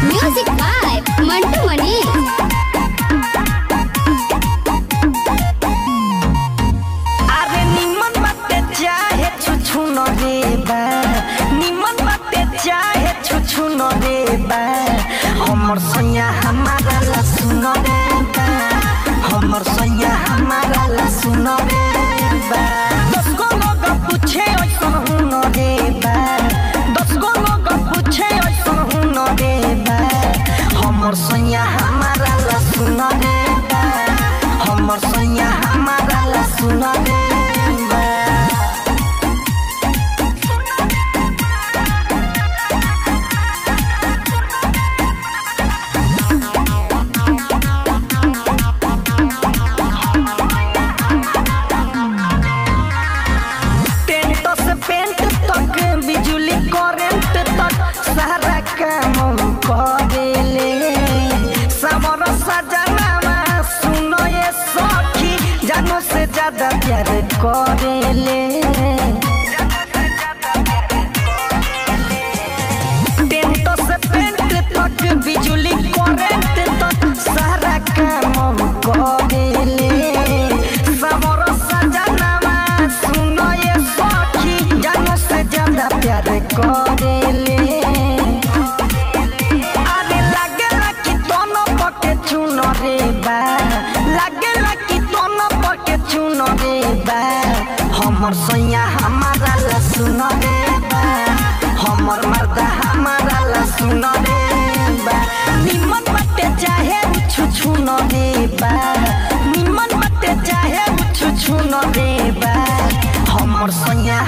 Music by Mantu मनी। अरे निमन बाटे चाहे छुछु न देबा, निमन बाटे चाहे छुछु न देबा, हमर सैया हमारा ला सुन देबा, हमर सैया हमारा ला सुन देबा। 10 गो लोग पूछे ऐसन हूँ न देबा, 10 गो लोग पूछे ऐसन हूँ न देबा, हमर सैया हमारा ला सुन देबा, हमर सैया हमारा ला सुन देबा। टेंट से पेंट तक बिजली करेंट तक सारा काम करेले, समर सजनावा सुनो ये सखी जानो से ज्यादा प्यार करेले। टेंट से पेंट तक बिजली करेंट तक सारा काम करेले, समर सजनावा सुनो ये सखी जानो से ज्यादा प्यार करेले। अरे लागेला कि दोनों पके चुन रे बा, लागेला कि दोनों पके चुन रे बा, हमर सैया हमारा ला सुन रे बा, हमर मर्दा हमारा ला सुन रे बा। निमन बाटे चाहे छुछु न रे बा, निमन बाटे चाहे छुछु न रे बा, हमर सैया